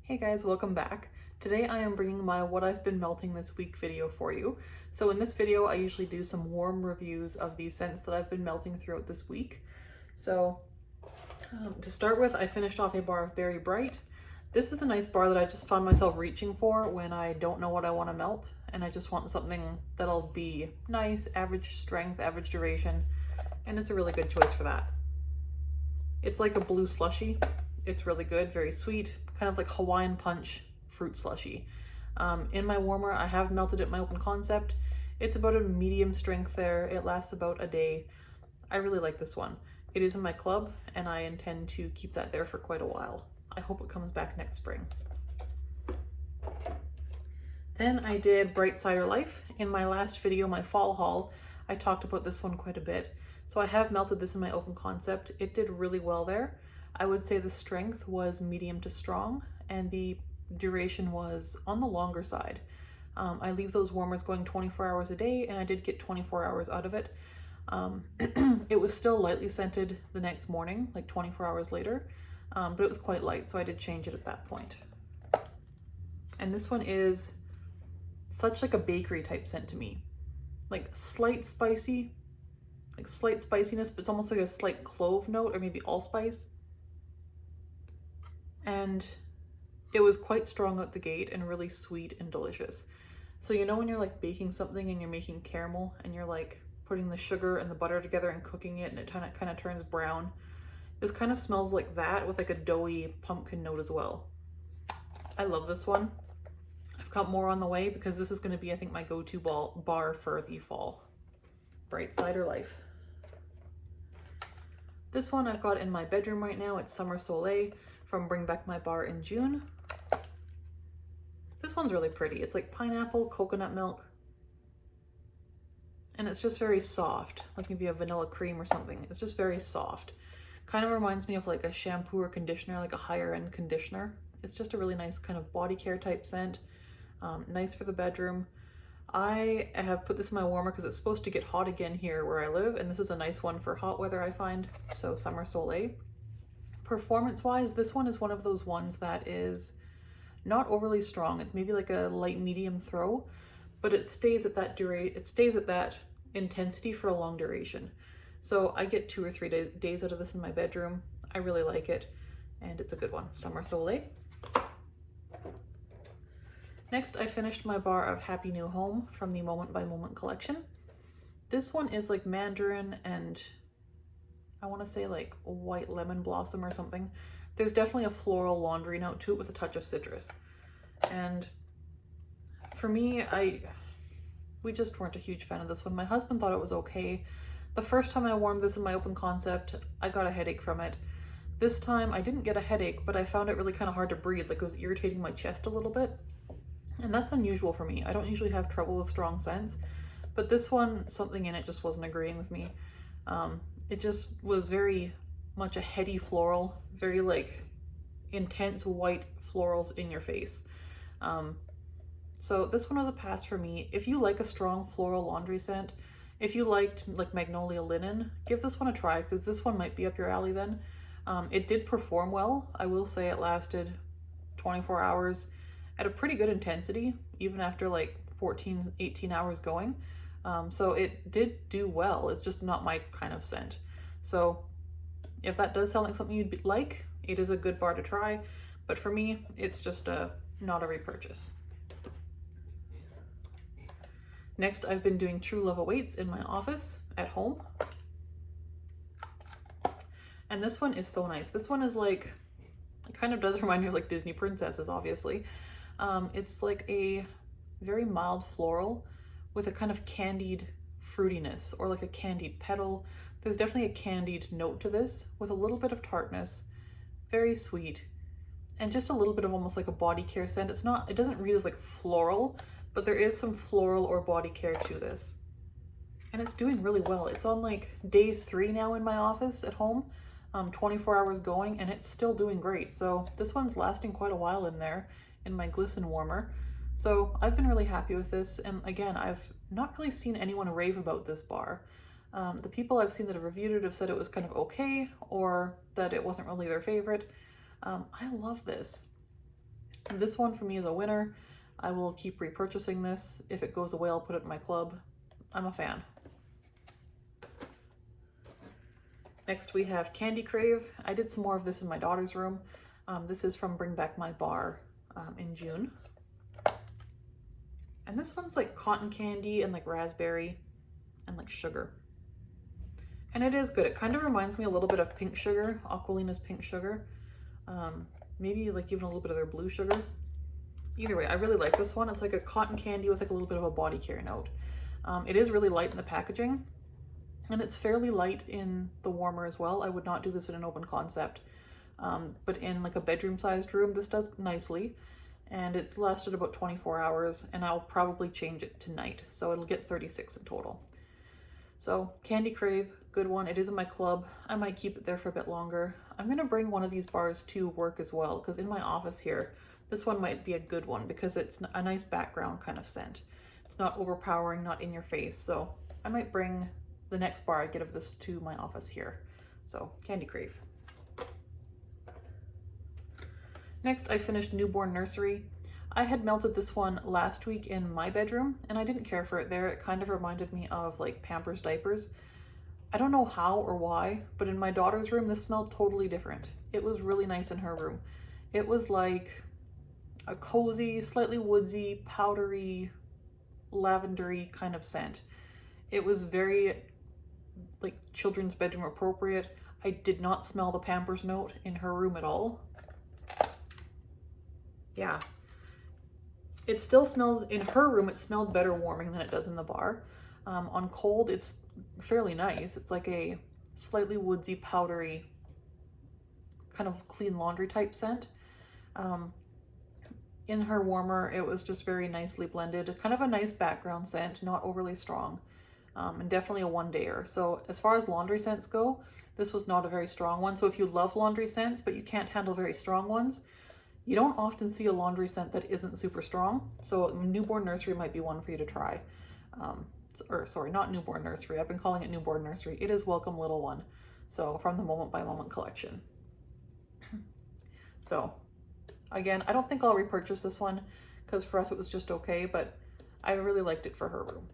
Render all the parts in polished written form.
Hey guys, welcome back. Today I am bringing my what I've been melting this week video for you. So in this video I usually do some warm reviews of these scents that I've been melting throughout this week. So to start with, I finished off a bar of Berry Bright. This is a nice bar that I just found myself reaching for when I don't know what I want to melt and I just want something that'll be nice, average strength, average duration, and it's a really good choice for that. It's like a blue slushy. It's really good, very sweet, kind of like Hawaiian Punch fruit slushy. In my warmer, I have melted it in my open concept. It's about a medium strength there. It lasts about a day. I really like this one. It is in my club and I intend to keep that there for quite a while. I hope it comes back next spring. Then I did Bright Cider Life. In my last video, my fall haul, I talked about this one quite a bit. So I have melted this in my open concept. It did really well there. I would say the strength was medium to strong and the duration was on the longer side. I leave those warmers going 24 hours a day and I did get 24 hours out of it. It was still lightly scented the next morning, like 24 hours later, but it was quite light, so I did change it at that point. And this one is such like a bakery type scent to me. Like slight spicy, like slight spiciness, but it's almost like a slight clove note or maybe allspice. And it was quite strong out the gate and really sweet and delicious. So you know when you're like baking something and you're making caramel and you're like putting the sugar and the butter together and cooking it and it kind of turns brown? This kind of smells like that with like a doughy pumpkin note as well. I love this one. I've got more on the way because this is going to be, I think, my go-to bar for the fall. Bright Cider Life. This one I've got in my bedroom right now. It's Summer Soleil from Bring Back My Bar in June. This one's really pretty. It's like pineapple, coconut milk, and it's just very soft, like maybe a vanilla cream or something. It's just very soft. Kind of reminds me of like a shampoo or conditioner, like a higher end conditioner. It's just a really nice kind of body care type scent. Nice for the bedroom. I have put this in my warmer because it's supposed to get hot again here where I live, and this is a nice one for hot weather, I find. So Summer Soleil. Performance-wise, this one is one of those ones that is not overly strong. It's maybe like a light medium throw, but it stays at that intensity for a long duration. So I get 2 or 3 days out of this in my bedroom. I really like it, and it's a good one. Summer Soleil. Next, I finished my bar of Happy New Home from the Moment by Moment collection. This one is like mandarin and I want to say like white lemon blossom or something. There's definitely a floral laundry note to it with a touch of citrus. And for me, we just weren't a huge fan of this one. My husband thought it was okay. The first time I warmed this in my open concept, I got a headache from it. This time I didn't get a headache, but I found it really kind of hard to breathe, like it was irritating my chest a little bit. And that's unusual for me. I don't usually have trouble with strong scents, but this one, something in it just wasn't agreeing with me. It just was very much a heady floral, very like intense white florals in your face. So this one was a pass for me. If you like a strong floral laundry scent, if you liked like magnolia linen, give this one a try because this one might be up your alley then. It did perform well. I will say it lasted 24 hours at a pretty good intensity, even after like 14, 18 hours going. So it did do well. It's just not my kind of scent. So if that does sound like something you'd like, it is a good bar to try. But for me, it's just not a repurchase. Next, I've been doing True Love Awaits in my office at home. And this one is so nice. This one is like, it kind of does remind me of like Disney princesses, obviously. It's like a very mild floral with a kind of candied fruitiness or like a candied petal. There's definitely a candied note to this with a little bit of tartness, very sweet, and just a little bit of almost like a body care scent. It doesn't read as like floral, but there is some floral or body care to this. And it's doing really well. It's on like day 3 now in my office at home, 24 hours going, and it's still doing great. So this one's lasting quite a while in there in my glisten warmer. So I've been really happy with this. And again, I've not really seen anyone rave about this bar. The people I've seen that have reviewed it have said it was kind of okay or that it wasn't really their favorite. I love this. This one for me is a winner. I will keep repurchasing this. If it goes away, I'll put it in my club. I'm a fan. Next we have Candy Crave. I did some more of this in my daughter's room. This is from Bring Back My Bar in June. And this one's like cotton candy and like raspberry and like sugar. And it is good. It kind of reminds me a little bit of Pink Sugar, Aquilina's Pink Sugar. Maybe like even a little bit of their blue sugar. Either way, I really like this one. It's like a cotton candy with like a little bit of a body care note. It is really light in the packaging, and it's fairly light in the warmer as well. I would not do this in an open concept, but in like a bedroom sized room, this does nicely, and it's lasted about 24 hours, and I'll probably change it tonight. So it'll get 36 in total. So Candy Crave, good one. It is in my club. I might keep it there for a bit longer. I'm gonna bring one of these bars to work as well, because in my office here, this one might be a good one because it's a nice background kind of scent. It's not overpowering, not in your face. So I might bring the next bar I get of this to my office here. So Candy Crave. Next, I finished Newborn Nursery. I had melted this one last week in my bedroom and I didn't care for it there. It kind of reminded me of like Pampers diapers. I don't know how or why, but in my daughter's room, this smelled totally different. It was really nice in her room. It was like a cozy, slightly woodsy, powdery, lavendery kind of scent. It was very like children's bedroom appropriate. I did not smell the Pampers note in her room at all. Yeah. It still smells, in her room, it smelled better warming than it does in the bar. On cold, it's fairly nice. It's like a slightly woodsy, powdery, kind of clean laundry type scent. In her warmer, it was just very nicely blended. Kind of a nice background scent, not overly strong, and definitely a one-dayer. So as far as laundry scents go, this was not a very strong one. So if you love laundry scents, but you can't handle very strong ones, you don't often see a laundry scent that isn't super strong. So Newborn Nursery might be one for you to try. Or sorry, not Newborn Nursery. I've been calling it Newborn Nursery. It is Welcome Little One. So from the Moment by Moment collection. So again, I don't think I'll repurchase this one because for us it was just okay, but I really liked it for her room.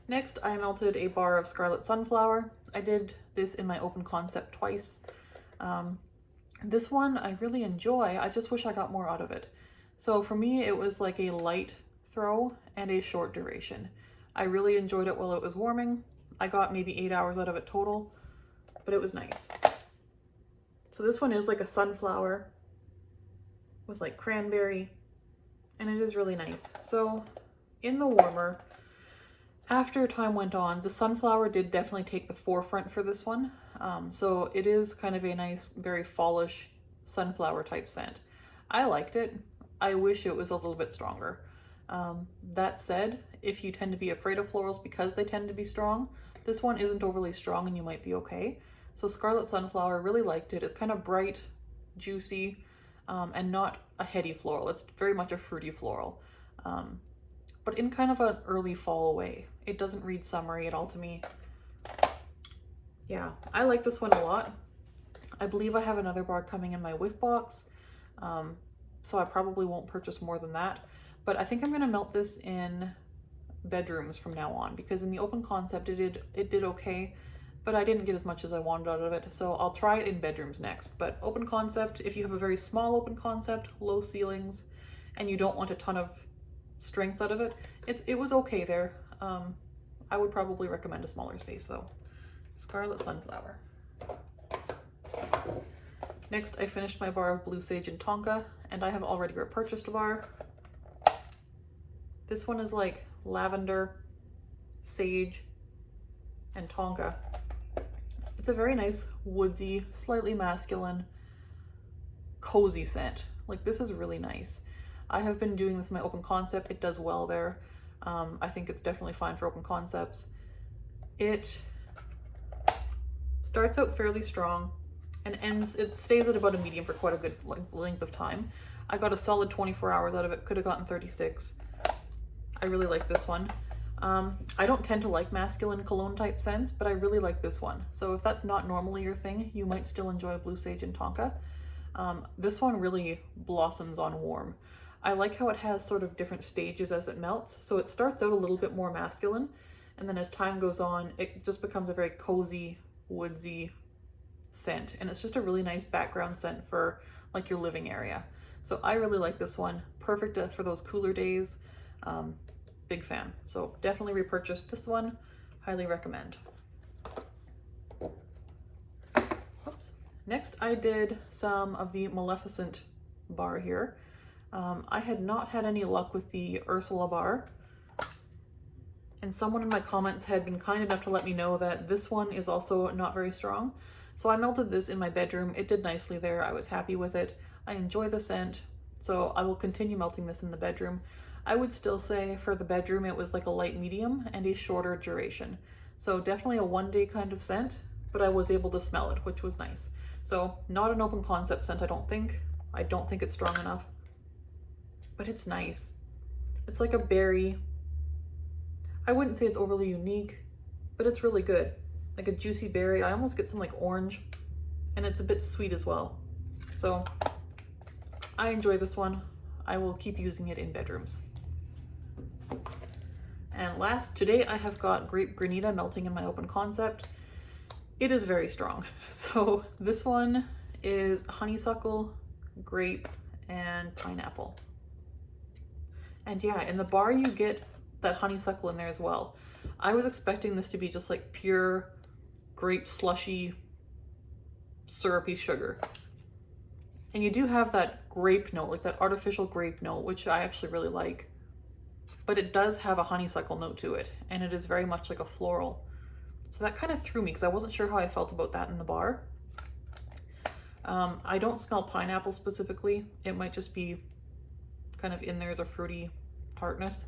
Next, I melted a bar of Scarlet Sunflower. I did this in my open concept twice. This one I really enjoy. I just wish I got more out of it. So for me, it was like a light throw and a short duration. I really enjoyed it while it was warming. I got maybe 8 hours out of it total, but it was nice. So this one is like a sunflower with like cranberry, and it is really nice. So in the warmer, after time went on, the sunflower did definitely take the forefront for this one. So it is kind of a nice, very fallish sunflower type scent. I liked it. I wish it was a little bit stronger. That said, if you tend to be afraid of florals because they tend to be strong, this one isn't overly strong and you might be okay. So Scarlet Sunflower, really liked it. It's kind of bright, juicy, and not a heady floral. It's very much a fruity floral, but in kind of an early fall way. It doesn't read summery at all to me. Yeah, I like this one a lot. I believe I have another bar coming in my whiff box, so I probably won't purchase more than that. But I think I'm going to melt this in bedrooms from now on, because in the open concept it did okay, but I didn't get as much as I wanted out of it. So I'll try it in bedrooms next. But open concept, if you have a very small open concept, low ceilings, and you don't want a ton of strength out of it, it was okay there. I would probably recommend a smaller space though. Scarlet Sunflower. Next, I finished my bar of Blue Sage and Tonka, and I have already repurchased a bar. This one is like lavender, sage, and Tonka. It's a very nice, woodsy, slightly masculine, cozy scent. Like, this is really nice. I have been doing this in my open concept. It does well there. I think it's definitely fine for open concepts. It starts out fairly strong and it stays at about a medium for quite a good length of time. I got a solid 24 hours out of it, could have gotten 36. I really like this one. I don't tend to like masculine cologne type scents, but I really like this one. So if that's not normally your thing, you might still enjoy Blue Sage and Tonka. This one really blossoms on warm. I like how it has sort of different stages as it melts. So it starts out a little bit more masculine, and then as time goes on, it just becomes a very cozy, woodsy scent. And it's just a really nice background scent for like your living area. So I really like this one. Perfect for those cooler days. Big fan. So definitely repurchased this one. Highly recommend. Oops. Next, I did some of the Maleficent bar here. I had not had any luck with the Ursula bar, and someone in my comments had been kind enough to let me know that this one is also not very strong. So I melted this in my bedroom. It did nicely there. I was happy with it. I enjoy the scent, so I will continue melting this in the bedroom. I would still say for the bedroom it was like a light medium and a shorter duration. So definitely a one-day kind of scent, but I was able to smell it, which was nice. So not an open concept scent, I don't think. I don't think it's strong enough, but it's nice. It's like a berry. I wouldn't say it's overly unique, but it's really good. Like a juicy berry. I almost get some like orange, and it's a bit sweet as well. So I enjoy this one. I will keep using it in bedrooms. And last, today I have got Grape Granita melting in my open concept. It is very strong. So this one is honeysuckle, grape, and pineapple. And yeah, in the bar you get that honeysuckle in there as well. I was expecting this to be just like pure grape slushy, syrupy sugar. And you do have that grape note, like that artificial grape note, which I actually really like. But it does have a honeysuckle note to it, and it is very much like a floral. So that kind of threw me because I wasn't sure how I felt about that in the bar. I don't smell pineapple specifically. It might just be kind of in there as a fruity tartness.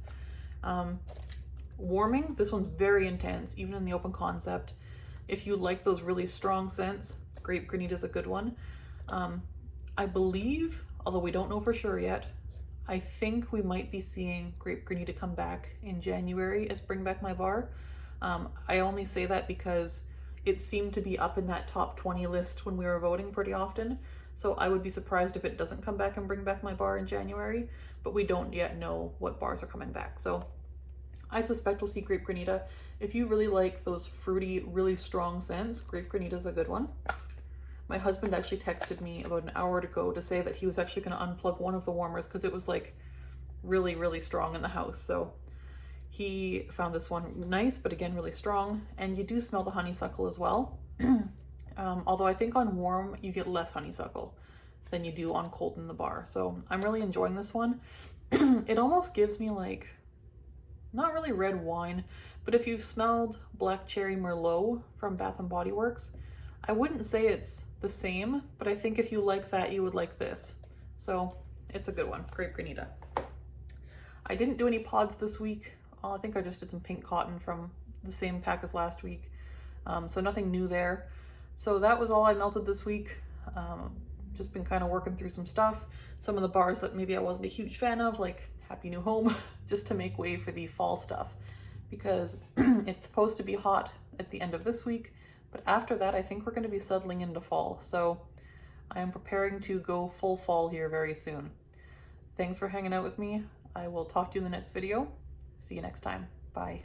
Warming, this one's very intense, even in the open concept. If you like those really strong scents, Grape Granita is a good one. I believe, although we don't know for sure yet, I think we might be seeing Grape Granita come back in January as Bring Back My Bar. I only say that because it seemed to be up in that top 20 list when we were voting pretty often. So I would be surprised if it doesn't come back and Bring Back My Bar in January, but we don't yet know what bars are coming back. So I suspect we'll see Grape Granita. If you really like those fruity, really strong scents, Grape Granita is a good one. My husband actually texted me about an hour ago to say that he was actually going to unplug one of the warmers because it was like really, really strong in the house. So he found this one nice, but again, really strong. And you do smell the honeysuckle as well. Although I think on warm, you get less honeysuckle than you do on cold in the bar. So I'm really enjoying this one. It almost gives me like, not really red wine, but if you've smelled Black Cherry Merlot from Bath & Body Works, I wouldn't say it's the same, but I think if you like that, you would like this. So it's a good one, Grape Granita. I didn't do any pods this week. I think I just did some pink cotton from the same pack as last week. So nothing new there. So that was all I melted this week. Just been kind of working through some stuff. Some of the bars that maybe I wasn't a huge fan of, like Happy New Home, just to make way for the fall stuff. Because it's supposed to be hot at the end of this week, but after that, I think we're going to be settling into fall. So I am preparing to go full fall here very soon. Thanks for hanging out with me. I will talk to you in the next video. See you next time. Bye.